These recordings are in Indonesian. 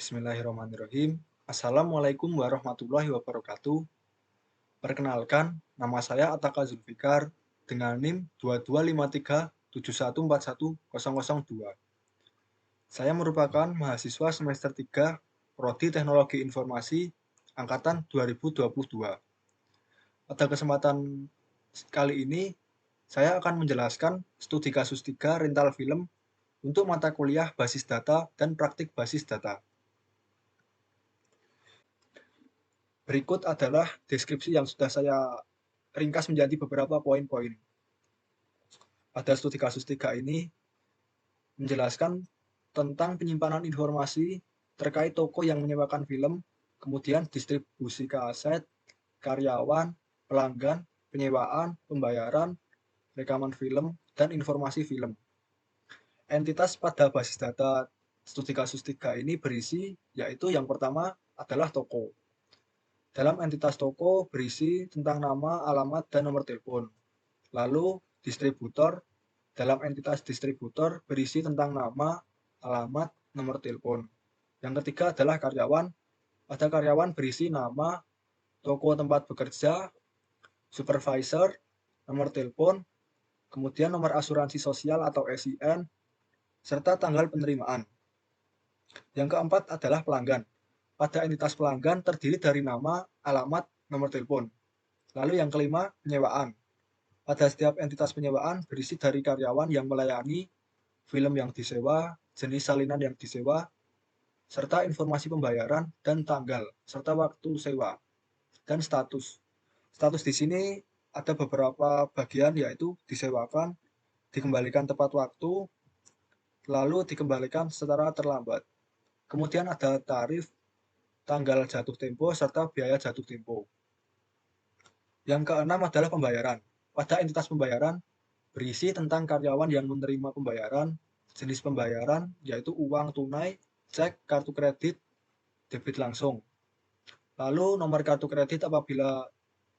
Bismillahirrahmanirrahim. Assalamualaikum warahmatullahi wabarakatuh. Perkenalkan, nama saya Ataka Zulfikar dengan NIM 225371410002. Saya merupakan mahasiswa semester 3 Prodi Teknologi Informasi angkatan 2022. Pada kesempatan kali ini, saya akan menjelaskan studi kasus 3 rental film untuk mata kuliah basis data dan praktik basis data. Berikut adalah deskripsi yang sudah saya ringkas menjadi beberapa poin-poin. Pada studi kasus 3 ini menjelaskan tentang penyimpanan informasi terkait toko yang menyewakan film, kemudian distribusi kaset, karyawan, pelanggan, penyewaan, pembayaran, rekaman film, dan informasi film. Entitas pada basis data studi kasus 3 ini berisi, yaitu yang pertama adalah toko. Dalam entitas toko berisi tentang nama, alamat, dan nomor telepon. Lalu distributor, dalam entitas distributor berisi tentang nama, alamat, nomor telepon. Yang ketiga adalah karyawan. Pada karyawan berisi nama, toko tempat bekerja, supervisor, nomor telepon, kemudian nomor asuransi sosial atau SIN, serta tanggal penerimaan. Yang keempat adalah pelanggan. Pada entitas pelanggan terdiri dari nama, alamat, nomor telepon. Lalu yang kelima, penyewaan. Pada setiap entitas penyewaan berisi dari karyawan yang melayani, film yang disewa, jenis salinan yang disewa, serta informasi pembayaran dan tanggal, serta waktu sewa, dan status. Status di sini ada beberapa bagian, yaitu disewakan, dikembalikan tepat waktu, lalu dikembalikan secara terlambat. Kemudian ada tarif, tanggal jatuh tempo, serta biaya jatuh tempo. Yang keenam adalah pembayaran. Pada entitas pembayaran berisi tentang karyawan yang menerima pembayaran, jenis pembayaran yaitu uang tunai, cek, kartu kredit, debit langsung. Lalu nomor kartu kredit apabila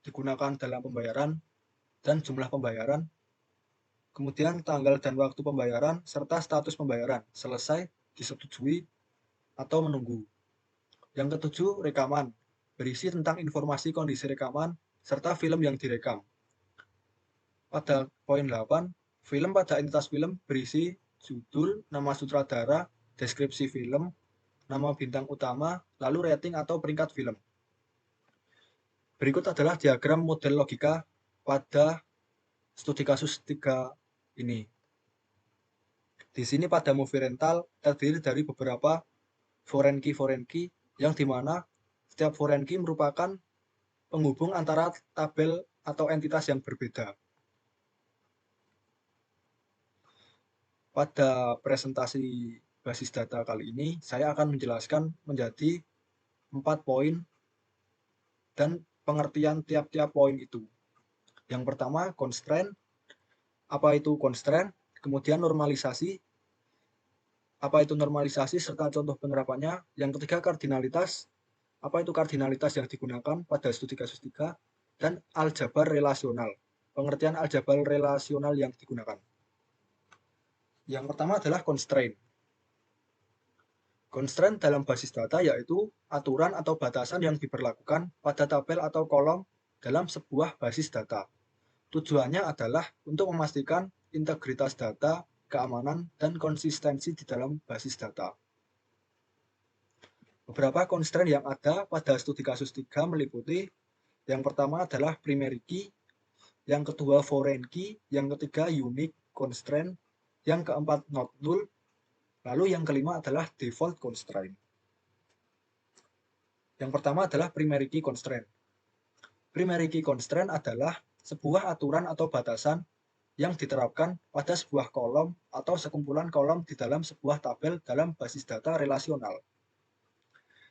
digunakan dalam pembayaran dan jumlah pembayaran. Kemudian tanggal dan waktu pembayaran serta status pembayaran, selesai, disetujui, atau menunggu. Yang ketujuh, rekaman. Berisi tentang informasi kondisi rekaman serta film yang direkam. Pada poin 8, film pada entitas film berisi judul, nama sutradara, deskripsi film, nama bintang utama, lalu rating atau peringkat film. Berikut adalah diagram model logika pada studi kasus 3 ini. Di sini pada movie rental terdiri dari beberapa foreign key yang dimana setiap foreign key merupakan penghubung antara tabel atau entitas yang berbeda. Pada presentasi basis data kali ini, saya akan menjelaskan menjadi 4 poin dan pengertian tiap-tiap poin itu. Yang pertama, constraint. Apa itu constraint? Kemudian normalisasi. Apa itu normalisasi serta contoh penerapannya. Yang ketiga, kardinalitas. Apa itu kardinalitas yang digunakan pada studi kasus 3. Dan aljabar relasional. Pengertian aljabar relasional yang digunakan. Yang pertama adalah constraint. Constraint dalam basis data yaitu aturan atau batasan yang diberlakukan pada tabel atau kolom dalam sebuah basis data. Tujuannya adalah untuk memastikan integritas data, keamanan, dan konsistensi di dalam basis data. Beberapa constraint yang ada pada studi kasus 3 meliputi yang pertama adalah primary key, yang kedua foreign key, yang ketiga unique constraint, yang keempat not null, lalu yang kelima adalah default constraint. Yang pertama adalah primary key constraint. Primary key constraint adalah sebuah aturan atau batasan yang diterapkan pada sebuah kolom atau sekumpulan kolom di dalam sebuah tabel dalam basis data relasional.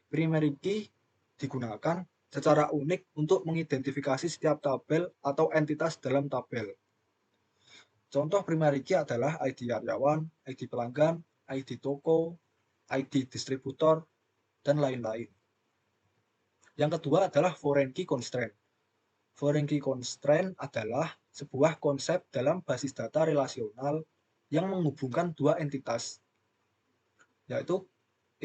Primary key digunakan secara unik untuk mengidentifikasi setiap tabel atau entitas dalam tabel. Contoh primary key adalah ID karyawan, ID pelanggan, ID toko, ID distributor, dan lain-lain. Yang kedua adalah foreign key constraint. Foreign key constraint adalah sebuah konsep dalam basis data relasional yang menghubungkan dua entitas, yaitu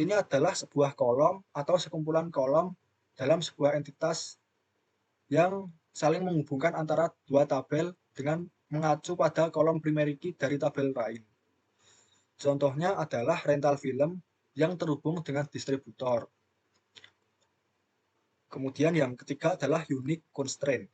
ini adalah sebuah kolom atau sekumpulan kolom dalam sebuah entitas yang saling menghubungkan antara dua tabel dengan mengacu pada kolom primary key dari tabel lain. Contohnya adalah rental film yang terhubung dengan distributor. Kemudian yang ketiga adalah unique constraint.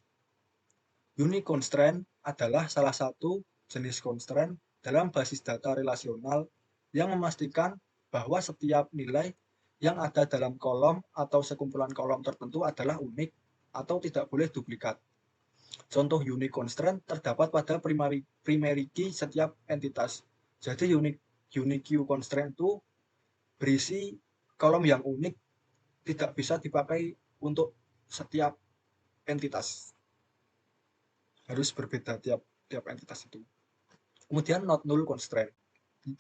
Unique constraint adalah salah satu jenis constraint dalam basis data relasional yang memastikan bahwa setiap nilai yang ada dalam kolom atau sekumpulan kolom tertentu adalah unik atau tidak boleh duplikat. Contoh unique constraint terdapat pada primary key setiap entitas. Jadi unique key constraint itu berisi kolom yang unik, tidak bisa dipakai untuk setiap entitas. Harus berbeda tiap entitas itu. Kemudian not null constraint.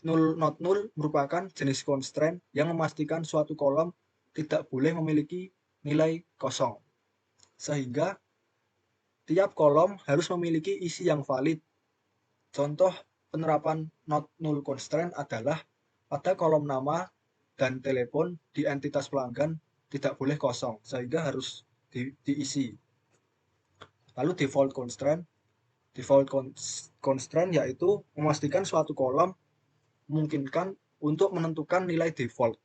Not null merupakan jenis constraint yang memastikan suatu kolom tidak boleh memiliki nilai kosong. Sehingga tiap kolom harus memiliki isi yang valid. Contoh penerapan not null constraint adalah pada kolom nama dan telepon di entitas pelanggan tidak boleh kosong, sehingga harus diisi. Lalu default constraint yaitu memastikan suatu kolom memungkinkan untuk menentukan nilai default.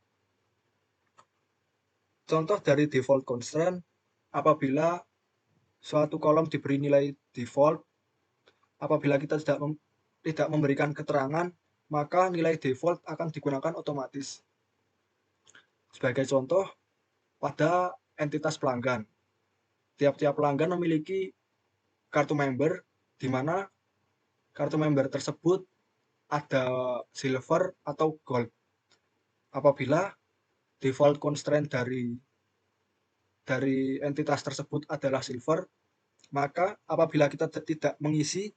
Contoh dari default constraint, apabila suatu kolom diberi nilai default, apabila kita tidak memberikan keterangan, maka nilai default akan digunakan otomatis. Sebagai contoh, pada entitas pelanggan, tiap-tiap pelanggan memiliki kartu member, di mana kartu member tersebut ada silver atau gold. Apabila default constraint dari entitas tersebut adalah silver, maka apabila kita tidak mengisi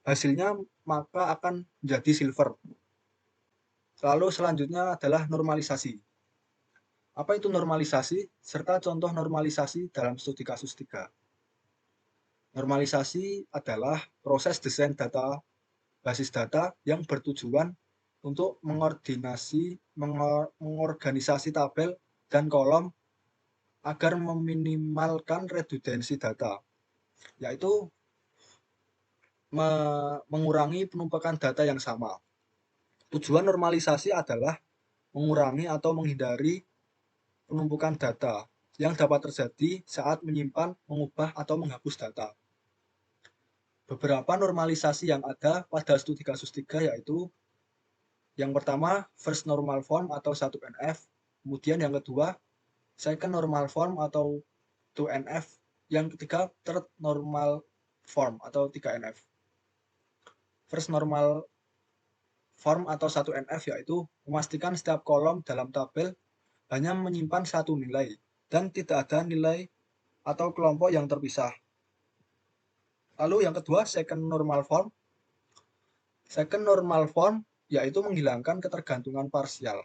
hasilnya, maka akan menjadi silver. Lalu selanjutnya adalah normalisasi. Apa itu normalisasi? Serta contoh normalisasi dalam studi kasus 3. Normalisasi adalah proses desain basis data yang bertujuan untuk mengorganisasi tabel dan kolom agar meminimalkan redundansi data, yaitu mengurangi penumpukan data yang sama. Tujuan normalisasi adalah mengurangi atau menghindari penumpukan data yang dapat terjadi saat menyimpan, mengubah, atau menghapus data. Beberapa normalisasi yang ada pada studi kasus 3 yaitu yang pertama first normal form atau 1NF, kemudian yang kedua second normal form atau 2NF, yang ketiga third normal form atau 3NF. First normal form atau 1NF yaitu memastikan setiap kolom dalam tabel hanya menyimpan satu nilai dan tidak ada nilai atau kelompok yang terpisah. Lalu yang kedua second normal form. Second normal form yaitu menghilangkan ketergantungan parsial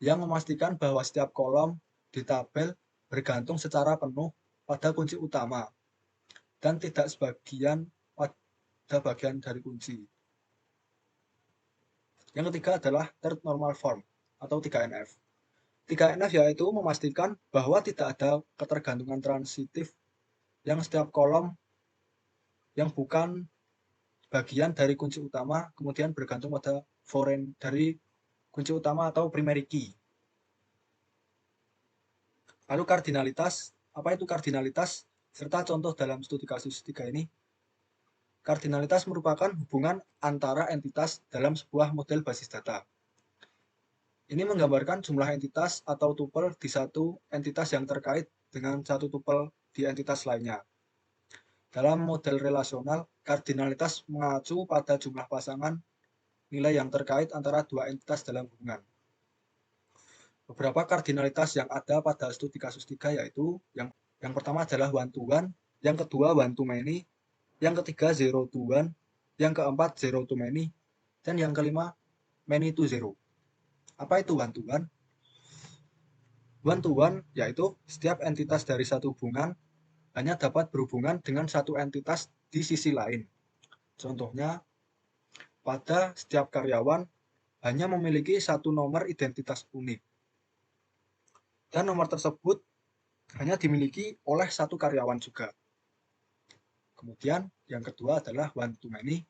yang memastikan bahwa setiap kolom di tabel bergantung secara penuh pada kunci utama dan tidak sebagian pada bagian dari kunci. Yang ketiga adalah third normal form atau 3NF. 3NF yaitu memastikan bahwa tidak ada ketergantungan transitif yang setiap kolom yang bukan bagian dari kunci utama kemudian bergantung pada foreign dari kunci utama atau primary key. Lalu kardinalitas, apa itu kardinalitas? Serta contoh dalam studi kasus 3 ini. Kardinalitas merupakan hubungan antara entitas dalam sebuah model basis data. Ini menggambarkan jumlah entitas atau tupel di satu entitas yang terkait dengan satu tupel di entitas lainnya. Dalam model relasional, kardinalitas mengacu pada jumlah pasangan nilai yang terkait antara dua entitas dalam hubungan. Beberapa kardinalitas yang ada pada studi kasus 3 yaitu yang pertama adalah one to one, yang kedua one to many, yang ketiga zero to one, yang keempat zero to many, dan yang kelima many to zero. Apa itu one to one? One to one yaitu setiap entitas dari satu hubungan hanya dapat berhubungan dengan satu entitas di sisi lain. Contohnya, pada setiap karyawan hanya memiliki satu nomor identitas unik. Dan nomor tersebut hanya dimiliki oleh satu karyawan juga. Kemudian yang kedua adalah one to many.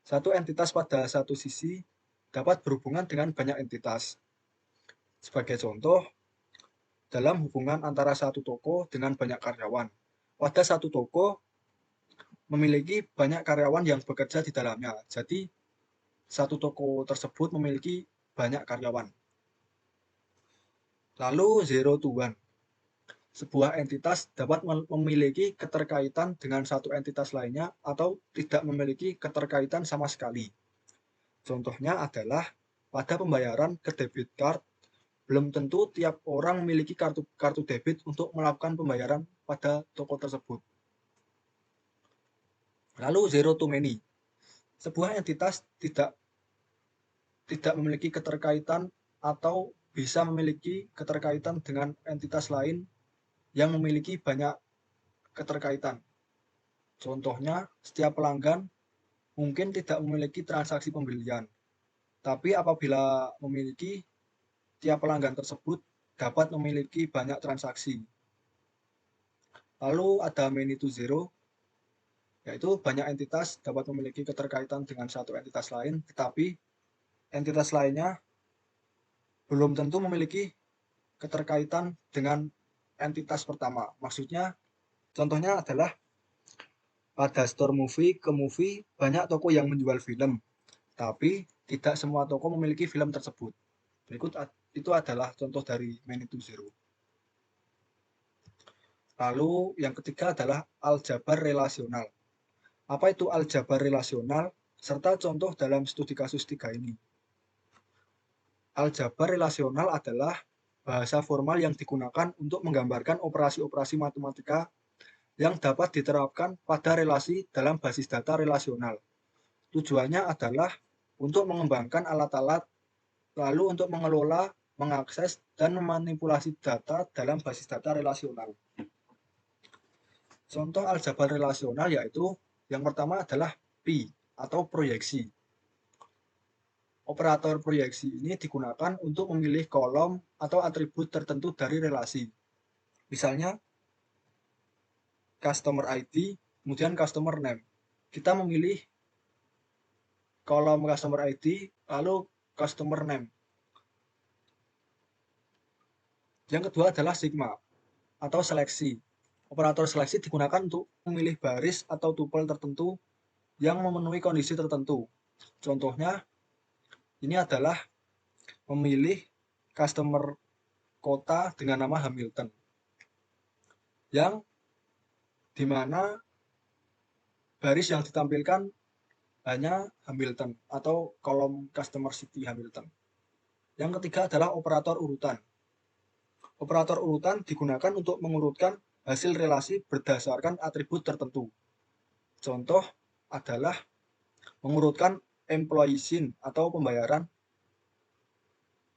Satu entitas pada satu sisi dapat berhubungan dengan banyak entitas. Sebagai contoh, dalam hubungan antara satu toko dengan banyak karyawan. Pada satu toko memiliki banyak karyawan yang bekerja di dalamnya. Jadi, satu toko tersebut memiliki banyak karyawan. Lalu zero to one. Sebuah entitas dapat memiliki keterkaitan dengan satu entitas lainnya atau tidak memiliki keterkaitan sama sekali. Contohnya adalah pada pembayaran ke debit card, belum tentu tiap orang memiliki kartu debit untuk melakukan pembayaran pada toko tersebut. Lalu zero to many. Sebuah entitas tidak memiliki keterkaitan atau bisa memiliki keterkaitan dengan entitas lain yang memiliki banyak keterkaitan. Contohnya, setiap pelanggan mungkin tidak memiliki transaksi pembelian, tapi apabila memiliki, tiap pelanggan tersebut dapat memiliki banyak transaksi. Lalu ada many to zero, yaitu banyak entitas dapat memiliki keterkaitan dengan satu entitas lain, tetapi entitas lainnya belum tentu memiliki keterkaitan dengan entitas pertama. Maksudnya, contohnya adalah pada store movie ke movie banyak toko yang menjual film, tapi tidak semua toko memiliki film tersebut. Berikut itu adalah contoh dari many to zero. Lalu yang ketiga adalah aljabar relasional. Apa itu aljabar relasional? Serta contoh dalam studi kasus 3 ini. Aljabar relasional adalah bahasa formal yang digunakan untuk menggambarkan operasi-operasi matematika yang dapat diterapkan pada relasi dalam basis data relasional. Tujuannya adalah untuk mengembangkan alat-alat, lalu untuk mengelola, mengakses, dan memanipulasi data dalam basis data relasional. Contoh aljabar relasional yaitu yang pertama adalah Pi atau proyeksi. Operator proyeksi ini digunakan untuk memilih kolom atau atribut tertentu dari relasi. Misalnya, customer ID, kemudian customer name. Kita memilih kolom customer ID, lalu customer name. Yang kedua adalah sigma atau seleksi. Operator seleksi digunakan untuk memilih baris atau tupel tertentu yang memenuhi kondisi tertentu. Contohnya, ini adalah memilih customer kota dengan nama Hamilton, yang dimana baris yang ditampilkan hanya Hamilton atau kolom customer city Hamilton. Yang ketiga adalah operator urutan. Operator urutan digunakan untuk mengurutkan hasil relasi berdasarkan atribut tertentu. Contoh adalah mengurutkan employee scene atau pembayaran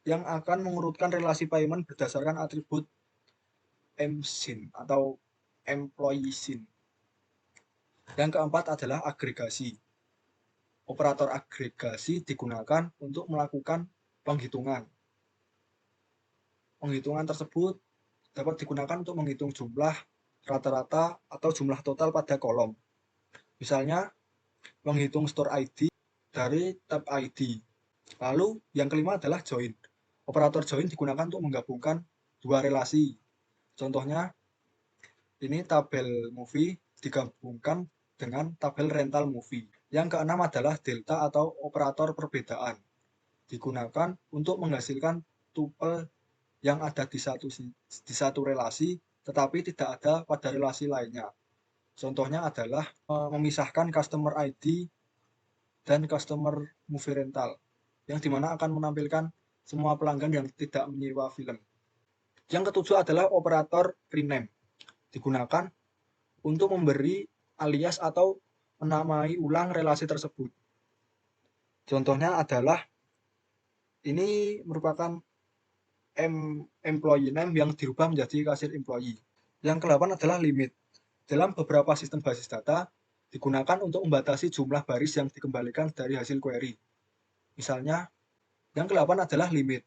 yang akan mengurutkan relasi payment berdasarkan atribut MSIN atau employee scene. Yang keempat adalah agregasi. Operator agregasi digunakan untuk melakukan penghitungan. Penghitungan tersebut dapat digunakan untuk menghitung jumlah rata-rata atau jumlah total pada kolom. Misalnya, menghitung store ID dari tab ID. Lalu, yang kelima adalah join. Operator join digunakan untuk menggabungkan dua relasi. Contohnya, ini tabel movie digabungkan dengan tabel rental movie. Yang keenam adalah delta atau operator perbedaan. Digunakan untuk menghasilkan tupel yang ada di satu relasi, tetapi tidak ada pada relasi lainnya. Contohnya adalah memisahkan customer ID dan customer movie rental, yang dimana akan menampilkan semua pelanggan yang tidak menyewa film. Yang ketujuh adalah operator rename. Digunakan untuk memberi alias atau menamai ulang relasi tersebut. Contohnya adalah ini merupakan employee name yang dirubah menjadi kasir employee. Yang ke-8 adalah limit. Dalam beberapa sistem basis data, digunakan untuk membatasi jumlah baris yang dikembalikan dari hasil query. Misalnya, Yang ke-8 adalah limit.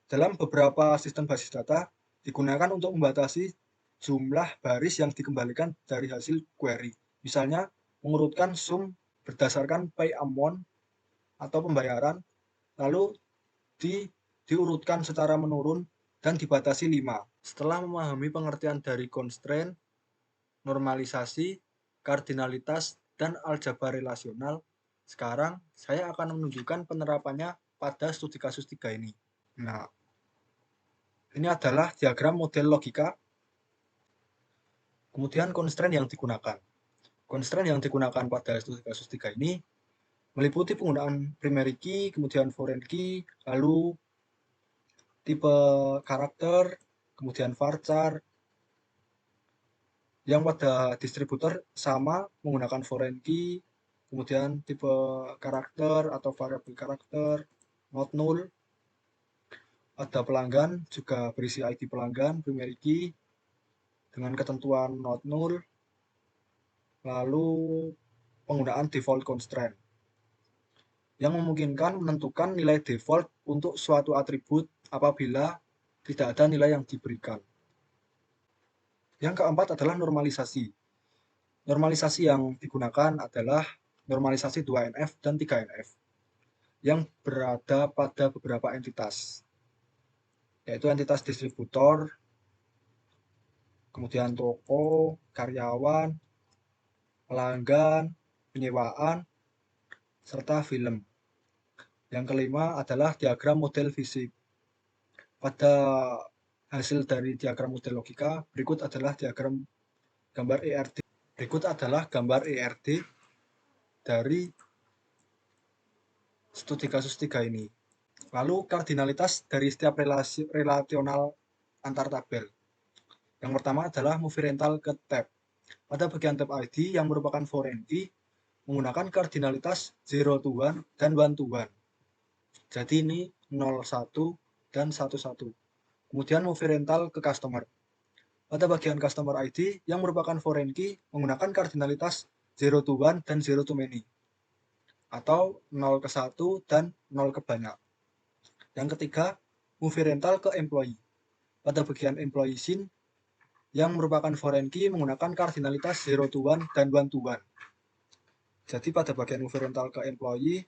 Dalam beberapa sistem basis data digunakan untuk membatasi jumlah baris yang dikembalikan dari hasil query. Misalnya, mengurutkan sum berdasarkan pay amount atau pembayaran, lalu diurutkan secara menurun dan dibatasi 5. Setelah memahami pengertian dari constraint, normalisasi, kardinalitas, dan aljabar relasional, sekarang saya akan menunjukkan penerapannya pada studi kasus 3 ini. Nah, ini adalah diagram model logika, kemudian constraint yang digunakan. Constraint yang digunakan pada studi kasus 3 ini meliputi penggunaan primary key, kemudian foreign key, lalu tipe karakter, kemudian varchar, yang pada distributor sama menggunakan foreign key, kemudian tipe karakter atau variable karakter, not null, ada pelanggan juga berisi ID pelanggan, primary key, dengan ketentuan not null, lalu penggunaan default constraint, yang memungkinkan menentukan nilai default untuk suatu atribut apabila tidak ada nilai yang diberikan. Yang keempat adalah normalisasi. Normalisasi yang digunakan adalah normalisasi 2NF dan 3NF yang berada pada beberapa entitas, yaitu entitas distributor, kemudian toko, karyawan, pelanggan, penyewaan, serta film. Yang kelima adalah diagram model fisik. Pada hasil dari diagram model logika, berikut adalah diagram gambar ERD. Berikut adalah gambar ERD dari studi kasus 3 ini. Lalu kardinalitas dari setiap relasional antar tabel. Yang pertama adalah movie rental ke tab. Pada bagian tab ID yang merupakan foreign key menggunakan kardinalitas 0 to 1 dan 1 to 1. Jadi ini 0, 1 dan 1, 1. Kemudian movie rental ke customer. Pada bagian customer ID yang merupakan foreign key menggunakan kardinalitas 0 to 1 dan 0 to many, atau 0 ke 1 dan 0 ke banyak. Yang ketiga, movie rental ke employee. Pada bagian employee scene yang merupakan foreign key menggunakan kardinalitas 0 to 1 dan 1 to 1. Jadi pada bagian movie rental ke employee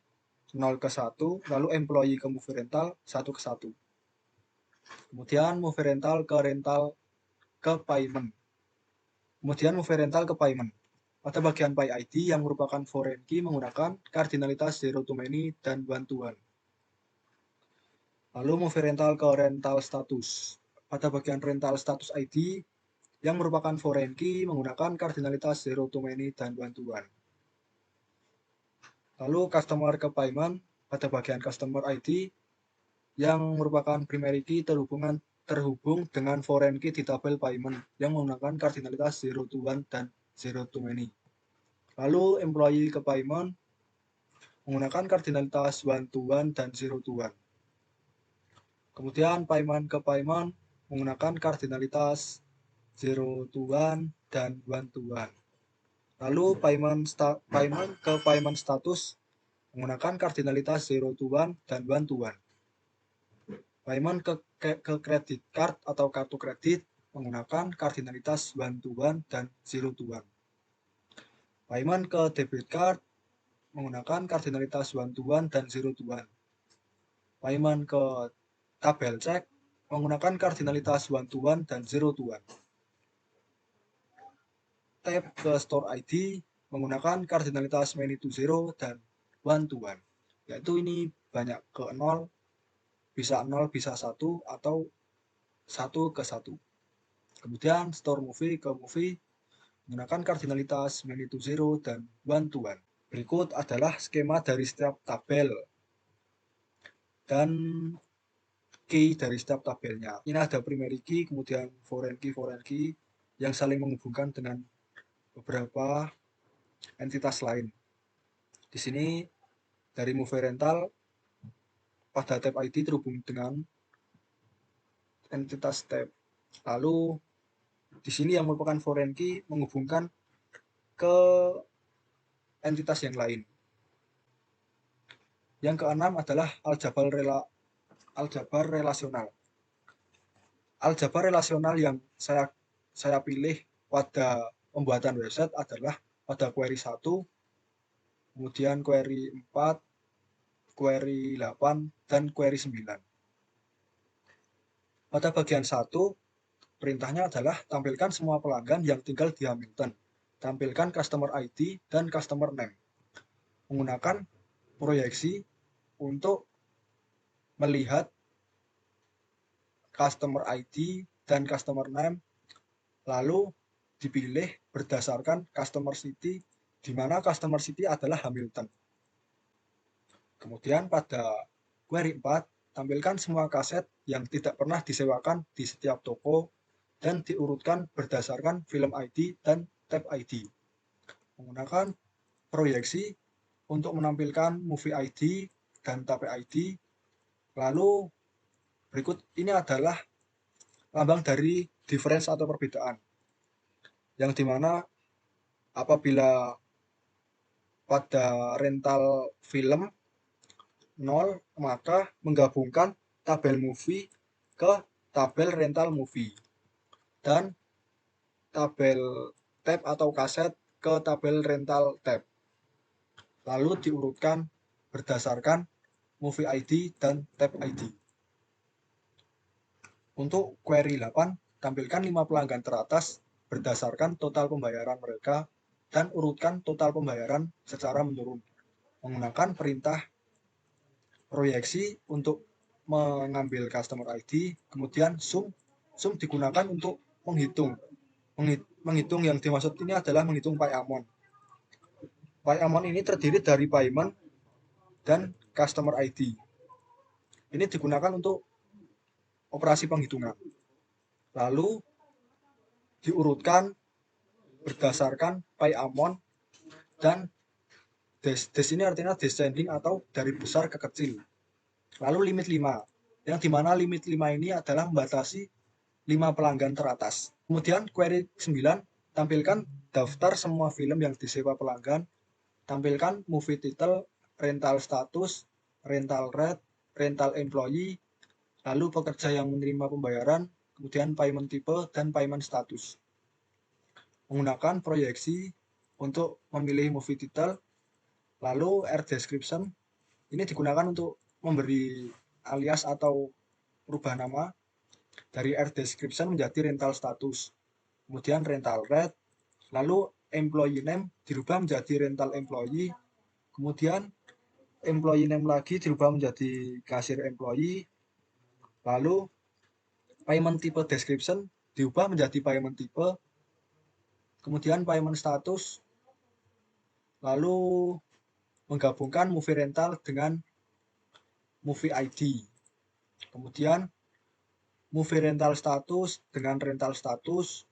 0 ke 1, lalu employee ke movie rental 1 ke 1. Kemudian movie rental ke payment. Kemudian movie rental ke payment. Pada bagian pay ID yang merupakan foreign key menggunakan kardinalitas 0 to many dan 1 to 1. Lalu movie rental ke rental status. Pada bagian rental status ID yang merupakan foreign key menggunakan kardinalitas 0 to many dan 1 to 1. Lalu customer ke payment, pada bagian customer ID yang merupakan primary key terhubung dengan foreign key di tabel payment yang menggunakan kardinalitas 0 to 1 dan 0 to many. Lalu employee ke payment menggunakan kardinalitas 1 to 1 dan 0 to 1. Kemudian payment ke payment menggunakan kardinalitas 0 to 1 dan 1 to 1. Lalu payment ke payment status menggunakan kardinalitas 0 to 1 dan 1 to 1. Payment ke credit card atau kartu kredit menggunakan kardinalitas 1 to 1 dan 0 to 1. Payment ke debit card menggunakan kardinalitas 1 to 1 dan 0 to 1. Payment ke tabel cek menggunakan kardinalitas 1 to 1 dan 0 to 1. Tab ke store ID menggunakan kardinalitas many to 0 dan 1 to 1. Yaitu ini banyak ke 0, bisa 0, bisa 1, atau 1 ke 1. Kemudian store movie ke movie menggunakan kardinalitas many to 0 dan 1 to 1. Berikut adalah skema dari setiap tabel dan key dari setiap tabelnya. Ini ada primary key, kemudian foreign key yang saling menghubungkan dengan beberapa entitas lain. Di sini dari movie rental pada tab ID terhubung dengan entitas tab. Lalu di sini yang merupakan foreign key menghubungkan ke entitas yang lain. Yang keenam adalah aljabar relasional. Aljabar relasional yang saya pilih pada pembuatan website adalah pada query 1, kemudian query 4, query 8, dan query 9. Pada bagian 1, perintahnya adalah tampilkan semua pelanggan yang tinggal di Hamilton. Tampilkan customer ID dan customer name. Menggunakan proyeksi untuk melihat customer ID dan customer name, lalu dipilih berdasarkan customer city, di mana customer city adalah Hamilton. Kemudian pada query 4, tampilkan semua kaset yang tidak pernah disewakan di setiap toko dan diurutkan berdasarkan film ID dan tab ID. Menggunakan proyeksi untuk menampilkan movie ID dan tab ID. Lalu berikut ini adalah lambang dari difference atau perbedaan, yang dimana apabila pada rental film 0, maka menggabungkan tabel movie ke tabel rental movie, dan tabel tab atau kaset ke tabel rental tab, lalu diurutkan berdasarkan movie ID dan tab ID. Untuk query 8, tampilkan 5 pelanggan teratas berdasarkan total pembayaran mereka dan urutkan total pembayaran secara menurun. Menggunakan perintah proyeksi untuk mengambil customer ID, kemudian sum digunakan untuk menghitung yang dimaksud ini adalah menghitung pay amount. Pay amount ini terdiri dari payment dan customer ID. Ini digunakan untuk operasi penghitungan. Lalu diurutkan berdasarkan pay amount, dan des ini artinya descending atau dari besar ke kecil. Lalu limit 5, yang dimana limit 5 ini adalah membatasi 5 pelanggan teratas. Kemudian query 9, tampilkan daftar semua film yang disewa pelanggan, tampilkan movie title, rental status, rental rate, rental employee, lalu pekerja yang menerima pembayaran, kemudian payment type dan payment status. Menggunakan proyeksi untuk memilih movie title, lalu R description ini digunakan untuk memberi alias atau merubah nama dari R description menjadi rental status, kemudian rental rate, lalu employee name dirubah menjadi rental employee, kemudian employee name lagi dirubah menjadi kasir employee, lalu payment type description diubah menjadi payment type, kemudian payment status, lalu menggabungkan movie rental dengan movie ID, kemudian movie rental status dengan rental status,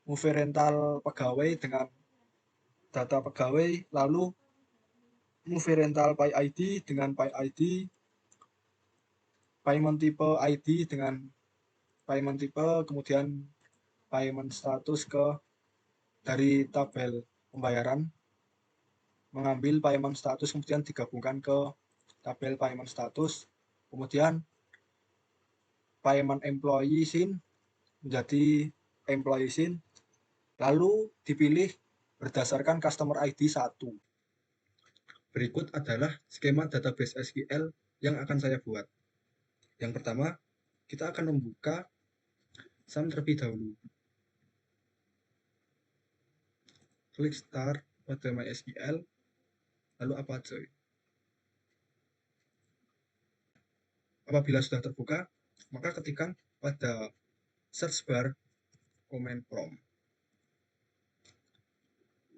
movie rental pegawai dengan data pegawai, lalu movie rental pay ID dengan pay ID, payment type ID dengan payment type, kemudian payment status ke dari tabel pembayaran, mengambil payment status kemudian digabungkan ke tabel payment status, kemudian payment employee scene menjadi employee scene, lalu dipilih berdasarkan customer ID 1. Berikut adalah skema database SQL yang akan saya buat. Yang pertama, kita akan membuka SAM terlebih dahulu. Klik Start pada MySQL, lalu Apache. Apabila sudah terbuka, maka ketikkan pada search bar command prompt.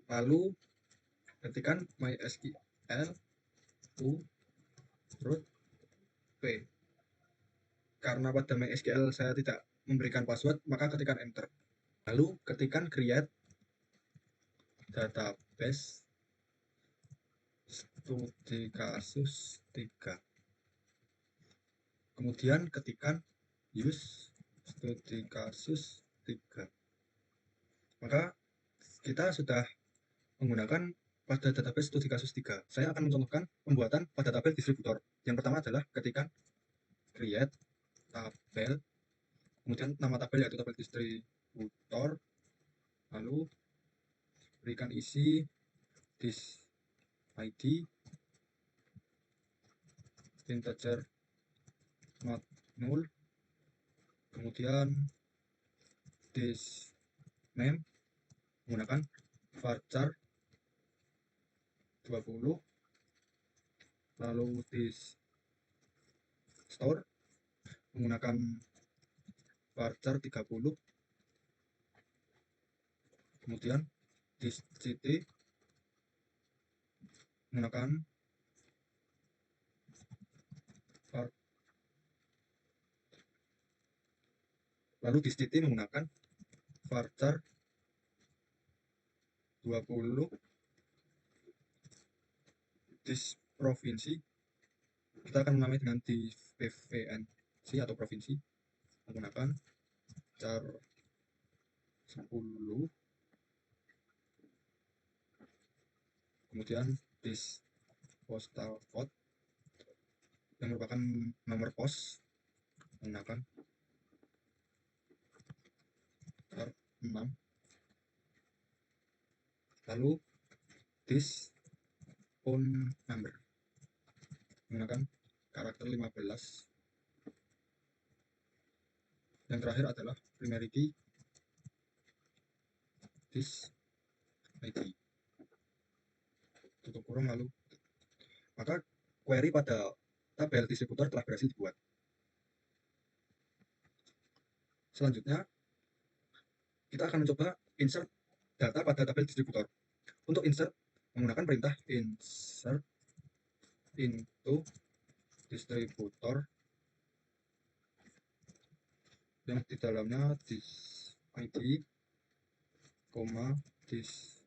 Lalu ketikkan MySQL root p. Karena pada MySQL saya tidak memberikan password, maka ketikkan enter. Lalu ketikkan create database studi kasus 3. Kemudian ketikkan use studi kasus 3. Maka kita sudah menggunakan pada database studi kasus 3. Saya akan mencontohkan pembuatan pada tabel distributor. Yang pertama adalah ketikkan create tabel, kemudian nama tabel yaitu tabel distributor, lalu berikan isi this id integer not null, kemudian this name menggunakan varchar 20, lalu this store menggunakan varchar 30, kemudian this city menggunakan lalu this city menggunakan varchar 20, this provinsi kita akan menamai dengan di PVNC atau provinsi menggunakan char 10, kemudian this postal code yang merupakan nomor pos menggunakan char 6, lalu this phone number menggunakan karakter 15, yang terakhir adalah primary key this id, tutup kurung, lalu maka query pada tabel distributor telah berhasil dibuat. Selanjutnya kita akan mencoba insert data pada tabel distributor. Untuk insert menggunakan perintah insert into distributor yang di dalamnya this id, this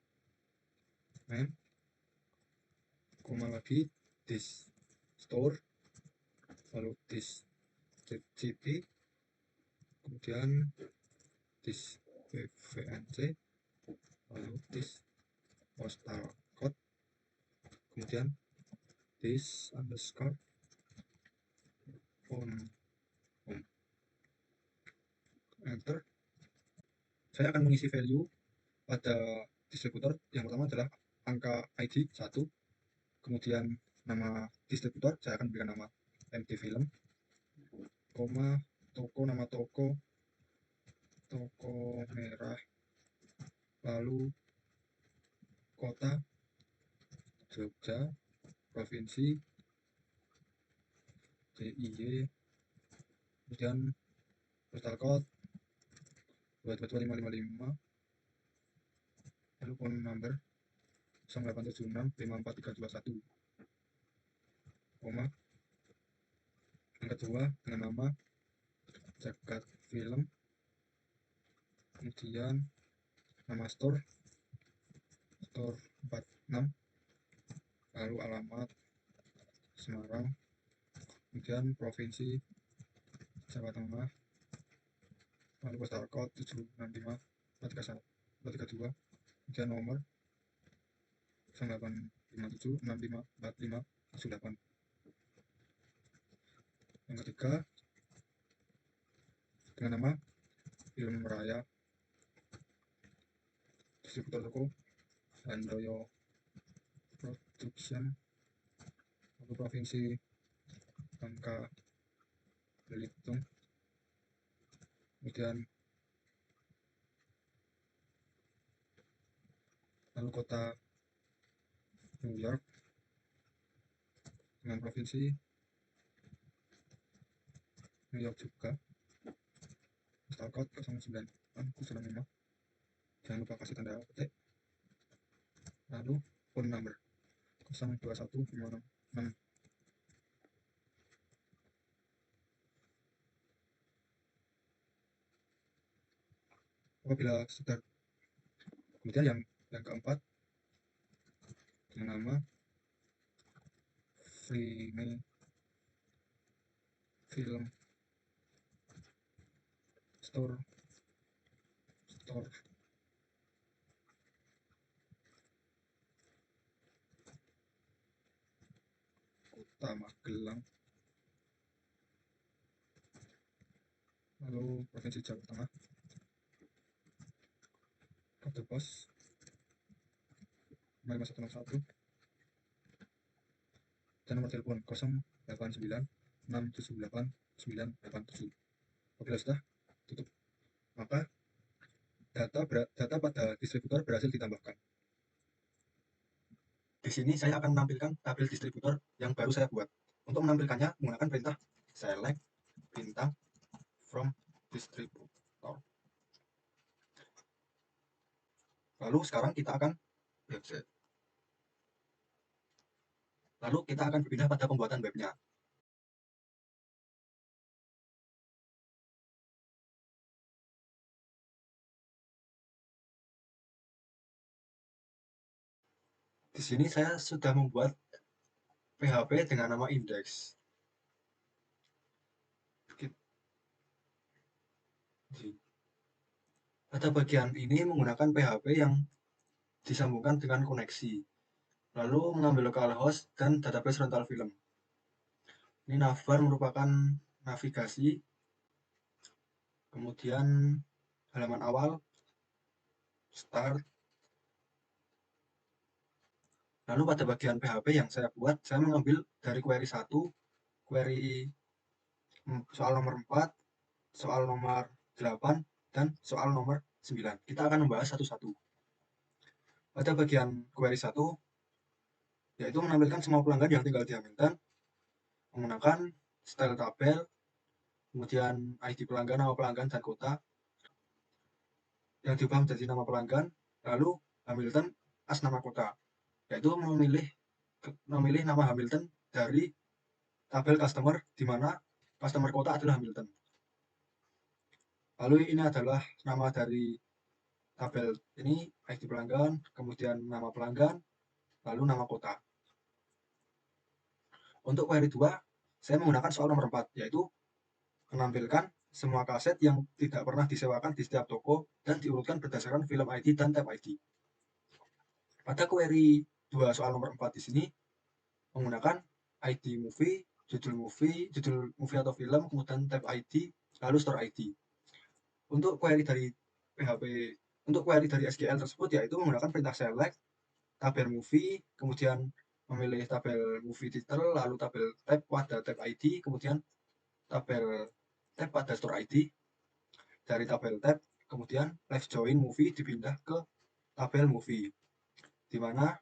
name, lagi this store, lalu this city, kemudian this PVNC, lalu this postal code, kemudian this underscore home. Enter. Saya akan mengisi value pada distributor. Yang pertama adalah angka ID 1, kemudian nama distributor saya akan berikan nama MT Film, toko, nama toko merah, lalu kota Jogja, provinsi DIY, kemudian postal code 22255, lalu phone number 0876543321, yang kedua dengan nama Jagat Film, kemudian nama store 46, lalu alamat Semarang, kemudian provinsi Jawa Tengah, lalu postal code 765432, kemudian nomor 085765454518. Yang ketiga dengan nama Film Raya, distributor toko Handoyo Production, lalu provinsi Bangka Belitung, kemudian lalu kota New York dengan provinsi New York juga, postal code 09005, jangan lupa kasih tanda petik, lalu phone number 021566. Apabila sudah, kemudian yang keempat dengan nama Frame Film Store Kota Magelang, lalu Provinsi Jawa Tengah, kode pos 5101, dan nomor telepon 089 678 987. Apabila sudah, tutup. Maka data pada distributor berhasil ditambahkan. Di sini saya akan menampilkan tabel distributor yang baru saya buat. Untuk menampilkannya menggunakan perintah select bintang from distributor. Lalu sekarang kita akan berpindah pada pembuatan webnya. Di sini saya sudah membuat PHP dengan nama index. Pada bagian ini menggunakan PHP yang disambungkan dengan koneksi, lalu mengambil localhost dan database rental film. Ini navbar merupakan navigasi, kemudian halaman awal, start. Lalu pada bagian PHP yang saya buat, saya mengambil dari query 1, query soal nomor 4, soal nomor 8, dan soal nomor 9. Kita akan membahas satu-satu. Pada bagian query 1, yaitu menampilkan semua pelanggan yang tinggal di Hamilton, menggunakan style tabel, kemudian ID pelanggan, nama pelanggan, dan kota, yang diubah menjadi nama pelanggan, lalu Hamilton as nama kota, yaitu memilih nama Hamilton dari tabel customer, di mana customer kota adalah Hamilton. Lalu ini adalah nama dari tabel ini, ID pelanggan, kemudian nama pelanggan, lalu nama kota. Untuk query 2, saya menggunakan soal nomor 4, yaitu menampilkan semua kaset yang tidak pernah disewakan di setiap toko dan diurutkan berdasarkan film ID dan tab ID. Pada query 2 soal nomor 4 di sini menggunakan ID movie, judul movie atau film, kemudian tab ID, lalu store ID. Untuk query dari PHP, untuk query dari SQL tersebut yaitu menggunakan perintah select, tabel movie, kemudian memilih tabel movie title, lalu tabel tab pada tab ID, kemudian tabel tab pada store ID. Dari tabel tab, kemudian left join movie dipindah ke tabel movie, di mana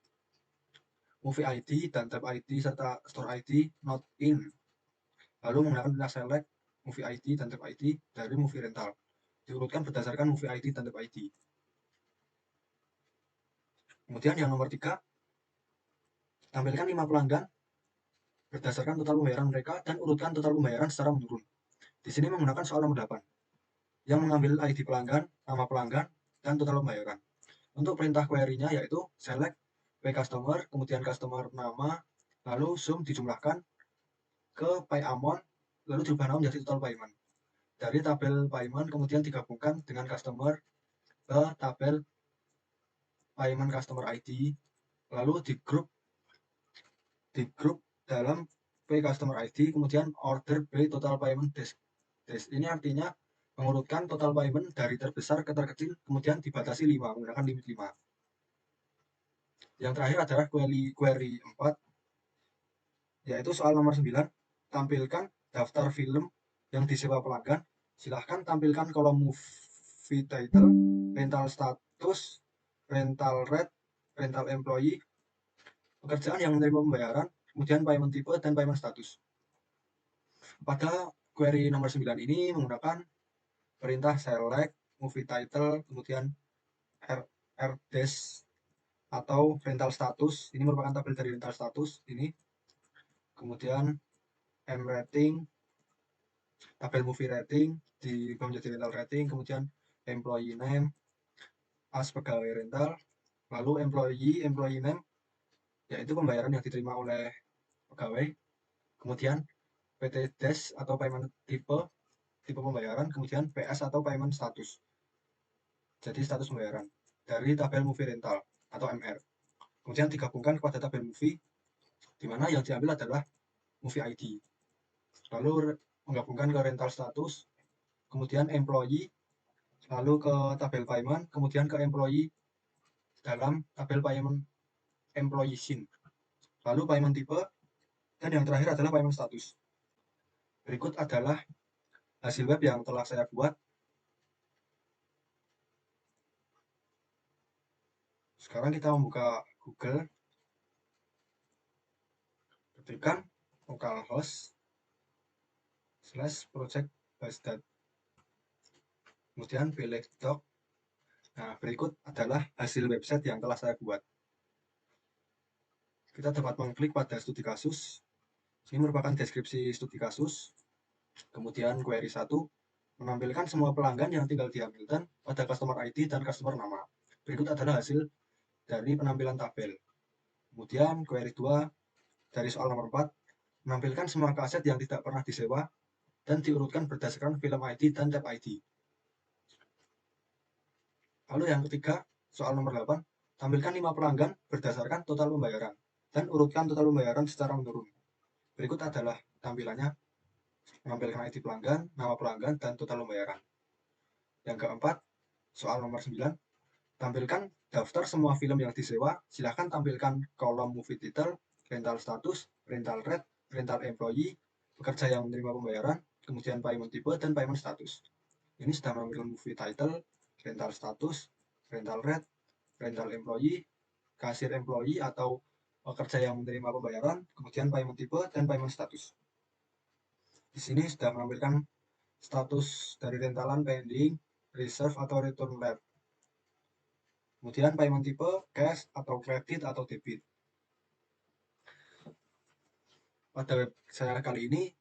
movie ID dan tab ID serta store ID not in. Lalu menggunakan perintah select movie ID dan tab ID dari movie rental. Diurutkan berdasarkan movie ID dan tab ID. Kemudian yang nomor 3, tampilkan 5 pelanggan berdasarkan total pembayaran mereka dan urutkan total pembayaran secara menurun. Di sini menggunakan soal nomor 8 yang mengambil ID pelanggan, nama pelanggan, dan total pembayaran. Untuk perintah query-nya yaitu select pay customer, kemudian customer nama, lalu sum dijumlahkan ke pay amount, lalu diubah nama menjadi total payment. Dari tabel payment kemudian digabungkan dengan customer ke tabel payment customer ID, lalu di grup dalam pay customer ID, kemudian order by total payment dash. Ini artinya mengurutkan total payment dari terbesar ke terkecil, kemudian dibatasi 5, menggunakan limit 5. Yang terakhir adalah query 4, yaitu soal nomor 9, tampilkan daftar film yang disewa pelanggan. Silahkan tampilkan kolom movie title, rental status, rental rate, rental employee, pekerjaan yang menerima pembayaran, kemudian payment type, dan payment status. Pada query nomor 9 ini menggunakan perintah select movie title, kemudian rdash atau rental status. Ini merupakan tabel dari rental status ini. Kemudian M rating, tabel movie rating diubah menjadi rental rating, kemudian employee name as pegawai rental, lalu employee name yaitu pembayaran yang diterima oleh pegawai, kemudian PT dash atau payment type pembayaran, kemudian PS atau payment status, jadi status pembayaran dari tabel movie rental atau MR. Kemudian digabungkan kepada tabel movie, di mana yang diambil adalah movie ID. Lalu menggabungkan ke rental status, kemudian employee, lalu ke tabel payment, kemudian ke employee dalam tabel payment employee scene, lalu payment type, dan yang terakhir adalah payment status. Berikut adalah hasil web yang telah saya buat. Sekarang kita membuka Google, ketikkan localhost /project Baghdad, kemudian pilih doc. Nah, berikut adalah hasil website yang telah saya buat. Kita dapat mengklik pada studi kasus. Ini merupakan deskripsi studi kasus. Kemudian query 1 menampilkan semua pelanggan yang tinggal di Hamilton pada customer ID dan customer nama. Berikut adalah hasil dari penampilan tabel. Kemudian query 2 dari soal nomor 4 menampilkan semua kaset yang tidak pernah disewa dan diurutkan berdasarkan film ID dan tab ID. Lalu yang ketiga, soal nomor 8, tampilkan 5 pelanggan berdasarkan total pembayaran dan urutkan total pembayaran secara menurun. Berikut adalah tampilannya, menampilkan ID pelanggan, nama pelanggan, dan total pembayaran. Yang keempat, soal nomor 9, tampilkan daftar semua film yang disewa. Silahkan tampilkan kolom movie title, rental status, rental rate, rental employee, pekerja yang menerima pembayaran, kemudian payment type, dan payment status. Ini sudah menampilkan movie title, rental status, rental rate, rental employee, kasir employee atau pekerja yang menerima pembayaran, kemudian payment type, dan payment status. Di sini sudah menampilkan status dari rentalan pending, reserve atau return late. Kemudian payment type, cash atau kredit atau debit. Pada web saya kali ini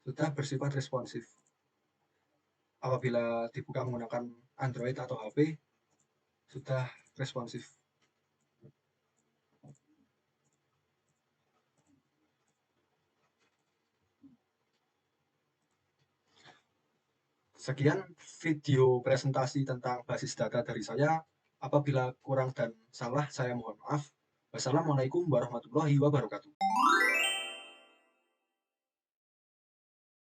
sudah bersifat responsif. Apabila dibuka menggunakan Android atau HP, sudah responsif. Sekian video presentasi tentang basis data dari saya. Apabila kurang dan salah, saya mohon maaf. Wassalamualaikum warahmatullahi wabarakatuh.